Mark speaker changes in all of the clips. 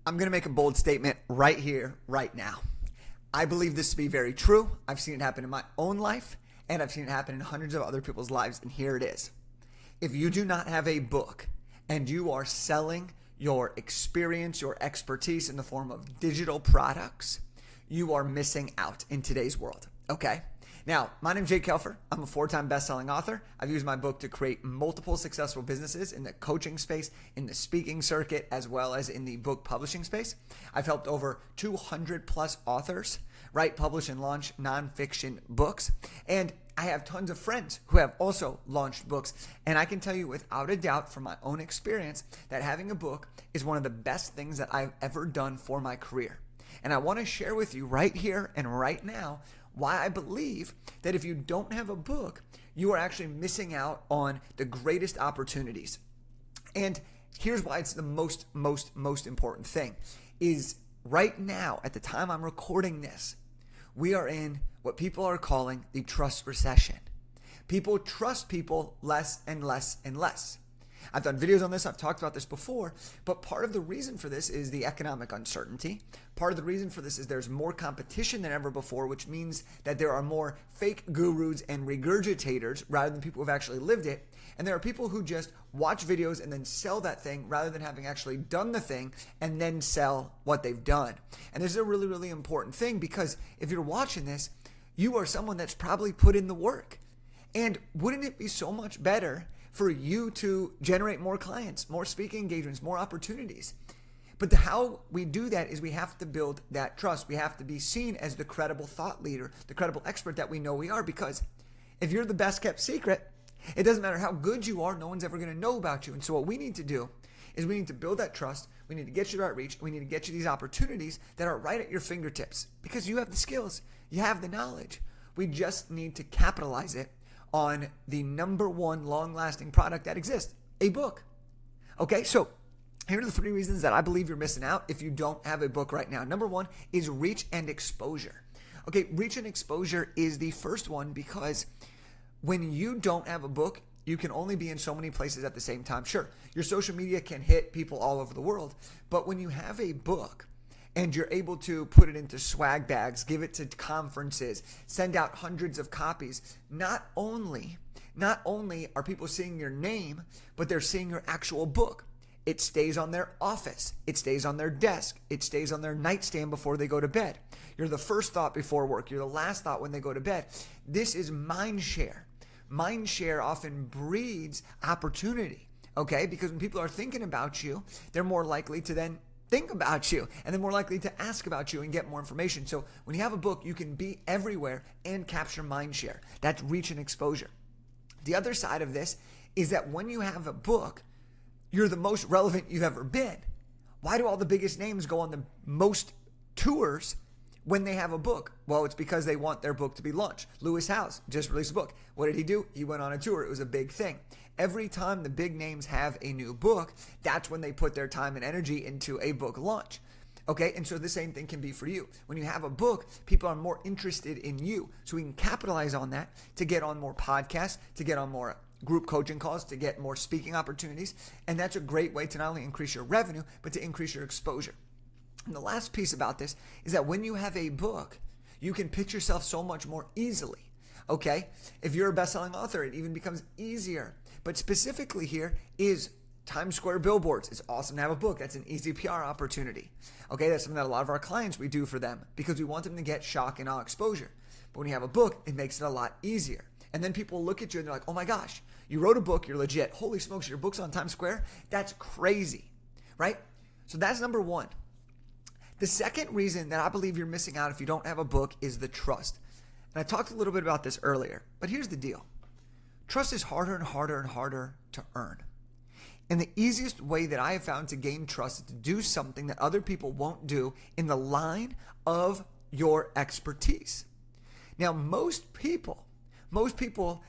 Speaker 1: I'm going to make a bold statement right here, right now. I believe this to be very true. I've seen it happen in my own life, and I've seen it happen in hundreds of other people's lives, and here it is. If you do not have a book and you are selling your experience, your expertise in the form of digital products, you are missing out in today's world, okay? Now, my name is Jake Kelfer. I'm a 4-time best-selling author. I've used my book to create multiple successful businesses in the coaching space, in the speaking circuit, as well as in the book publishing space. I've helped over 200 plus authors write, publish, and launch nonfiction books. And I have tons of friends who have also launched books. And I can tell you without a doubt from my own experience that having a book is one of the best things that I've ever done for my career. And I want to share with you right here and right now why I believe that if you don't have a book, you are actually missing out on the greatest opportunities. And here's why it's the most important thing is right now, at the time I'm recording this, we are in what people are calling the trust recession. People trust people less and less and less. I've done videos on this. I've talked about this before, but part of the reason for this is the economic uncertainty. Part of the reason for this is there's more competition than ever before, which means that there are more fake gurus and regurgitators rather than people who've actually lived it. And there are people who just watch videos and then sell that thing rather than having actually done the thing and then sell what they've done. And this is a really, really important thing because if you're watching this, you are someone that's probably put in the work. And wouldn't it be so much better for you to generate more clients, more speaking engagements, more opportunities? But how we do that is we have to build that trust. We have to be seen as the credible thought leader, the credible expert that we know we are. Because if you're the best kept secret, it doesn't matter how good you are, no one's ever going to know about you. And so what we need to do is we need to build that trust. We need to get you the right reach. We need to get you these opportunities that are right at your fingertips because you have the skills, you have the knowledge. We just need to capitalize it on the number one long-lasting product that exists, a book. Okay, so here are the 3 reasons that I believe you're missing out if you don't have a book right now. Number 1 is reach and exposure. Okay, reach and exposure is the first one because when you don't have a book, you can only be in so many places at the same time. Sure, your social media can hit people all over the world, but when you have a book, and you're able to put it into swag bags, give it to conferences, send out hundreds of copies. Not only are people seeing your name, but they're seeing your actual book. It stays on their office. It stays on their desk. It stays on their nightstand before they go to bed. You're the first thought before work. You're the last thought when they go to bed. This is mind share. Mind share often breeds opportunity, okay? Because when people are thinking about you, they're more likely to then think about you, and they're more likely to ask about you and get more information. So when you have a book, you can be everywhere and capture mind share. That's reach and exposure. The other side of this is that when you have a book, you're the most relevant you've ever been. Why do all the biggest names go on the most tours when they have a book? Well, it's because they want their book to be launched. Lewis Howes just released a book. What did he do? He went on a tour. It was a big thing. Every time the big names have a new book, that's when they put their time and energy into a book launch. Okay, and so the same thing can be for you. When you have a book, people are more interested in you. So we can capitalize on that to get on more podcasts, to get on more group coaching calls, to get more speaking opportunities. And that's a great way to not only increase your revenue, but to increase your exposure. And the last piece about this is that when you have a book, you can pitch yourself so much more easily. Okay, if you're a best-selling author, it even becomes easier. But specifically here is Times Square billboards. It's awesome to have a book. That's an easy PR opportunity. Okay, that's something that a lot of our clients, we do for them because we want them to get shock and awe exposure. But when you have a book, it makes it a lot easier. And then people look at you and they're like, oh my gosh, you wrote a book, you're legit. Holy smokes, your book's on Times Square? That's crazy, right? So that's number 1. The second reason that I believe you're missing out if you don't have a book is the trust. And I talked a little bit about this earlier, but here's the deal. Trust is harder and harder and harder to earn. And the easiest way that I have found to gain trust is to do something that other people won't do in the line of your expertise. Now, most people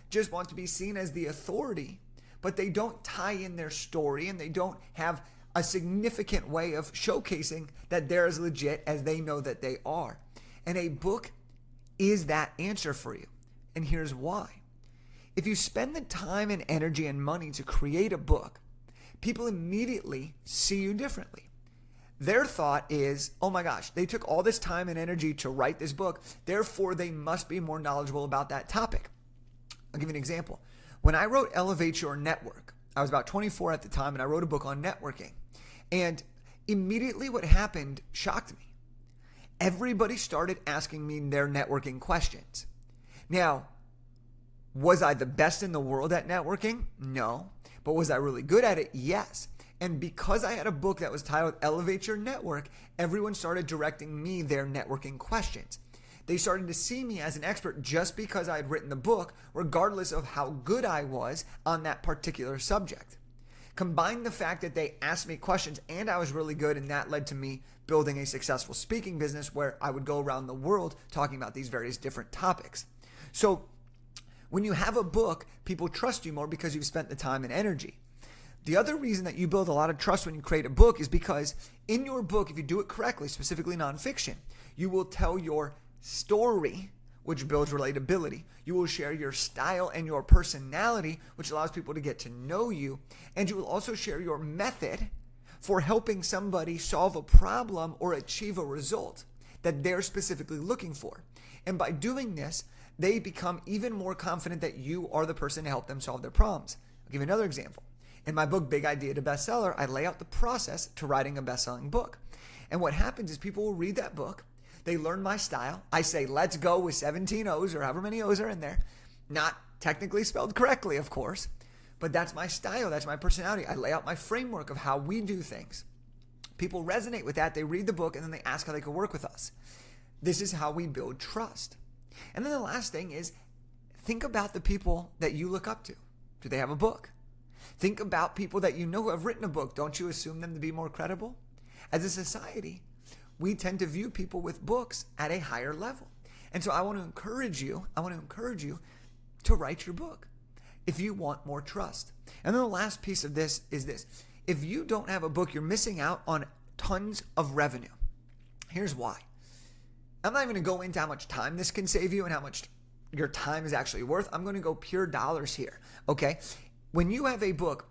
Speaker 1: just want to be seen as the authority, but they don't tie in their story and they don't have a significant way of showcasing that they're as legit as they know that they are. And a book is that answer for you. And here's why. If you spend the time and energy and money to create a book, people immediately see you differently. their thought is, oh my gosh, they took all this time and energy to write this book, therefore they must be more knowledgeable about that topic. I'll give you an example. When I wrote Elevate Your Network, I was about 24 at the time, and I wrote a book on networking. And immediately what happened shocked me. Everybody started asking me their networking questions. Now, was I the best in the world at networking? No. But was I really good at it? Yes. And because I had a book that was titled Elevate Your Network, everyone started directing me their networking questions. They started to see me as an expert just because I had written the book, regardless of how good I was on that particular subject. Combine the fact that they asked me questions and I was really good, and that led to me building a successful speaking business where I would go around the world talking about these various different topics. So when you have a book, people trust you more because you've spent the time and energy. The other reason that you build a lot of trust when you create a book is because in your book, if you do it correctly, specifically nonfiction, you will tell your story, which builds relatability. You will share your style and your personality, which allows people to get to know you. And you will also share your method for helping somebody solve a problem or achieve a result that they're specifically looking for. And by doing this, they become even more confident that you are the person to help them solve their problems. I'll give you another example. In my book, Big Idea to Bestseller, I lay out the process to writing a best-selling book. And what happens is people will read that book. They learn my style. I say, let's go with 17 O's or however many O's are in there. Not technically spelled correctly, of course, but that's my style. That's my personality. I lay out my framework of how we do things. People resonate with that. They read the book and then they ask how they can work with us. This is how we build trust. And then the last thing is think about the people that you look up to. Do they have a book? Think about people that you know who have written a book. Don't you assume them to be more credible? As a society, we tend to view people with books at a higher level. And so I want to encourage you to write your book if you want more trust. And then the last piece of this is this. If you don't have a book, you're missing out on tons of revenue. Here's why. I'm not even going to go into how much time this can save you and how much your time is actually worth. I'm going to go pure dollars here, okay? When you have a book,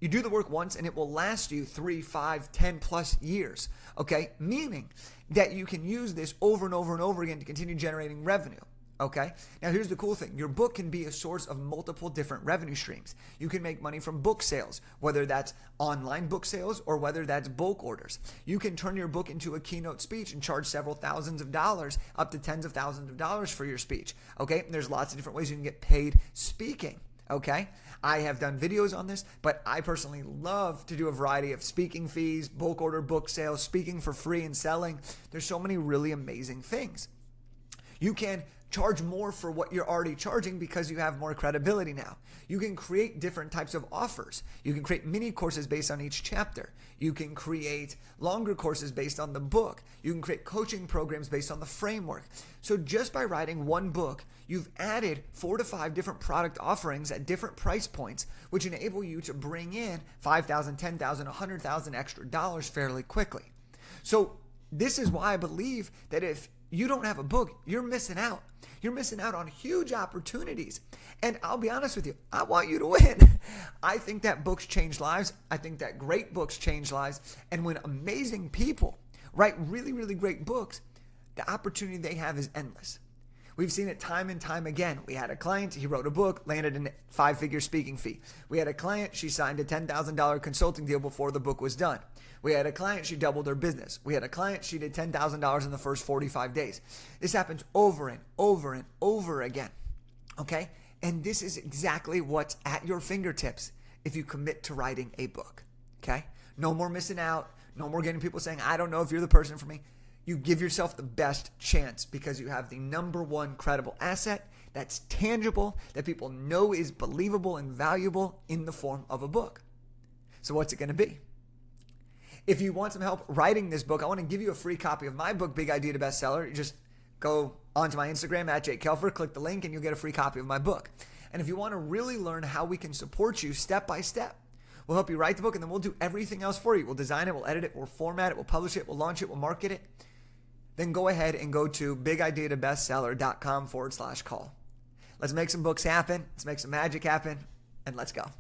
Speaker 1: you do the work once and it will last you 3, 5, 10 plus years, okay? Meaning that you can use this over and over and over again to continue generating revenue, okay? Now here's the cool thing. Your book can be a source of multiple different revenue streams. You can make money from book sales, whether that's online book sales or whether that's bulk orders. You can turn your book into a keynote speech and charge several thousands of dollars, up to tens of thousands of dollars for your speech, okay? And there's lots of different ways you can get paid speaking. Okay, I have done videos on this, but I personally love to do a variety of speaking fees, bulk order book sales, speaking for free and selling. There's so many really amazing things. You can charge more for what you're already charging because you have more credibility now. You can create different types of offers. You can create mini courses based on each chapter. You can create longer courses based on the book. You can create coaching programs based on the framework. So just by writing one book, you've added 4 to 5 different product offerings at different price points, which enable you to bring in $5,000, $10,000, $100,000 extra dollars fairly quickly. So this is why I believe that if you don't have a book, you're missing out. You're missing out on huge opportunities. And I'll be honest with you, I want you to win. I think that books change lives. I think that great books change lives. And when amazing people write really, really great books, the opportunity they have is endless. We've seen it time and time again. We had a client, he wrote a book, landed a 5-figure speaking fee. We had a client, she signed a $10,000 consulting deal before the book was done. We had a client, she doubled her business. We had a client, she did $10,000 in the first 45 days. This happens over and over and over again, okay? And this is exactly what's at your fingertips if you commit to writing a book, okay? No more missing out. No more getting people saying, I don't know if you're the person for me. You give yourself the best chance because you have the number one credible asset that's tangible, that people know is believable and valuable in the form of a book. So what's it going to be? If you want some help writing this book, I want to give you a free copy of my book, Big Idea to Bestseller. You just go onto my Instagram at Jake Kelfer, click the link, and you'll get a free copy of my book. And if you want to really learn how we can support you step by step, we'll help you write the book, and then we'll do everything else for you. We'll design it, we'll edit it, we'll format it, we'll publish it, we'll launch it, we'll market it. Then go ahead and go to bigideatobestseller.com/call. Let's make some books happen. Let's make some magic happen, and let's go.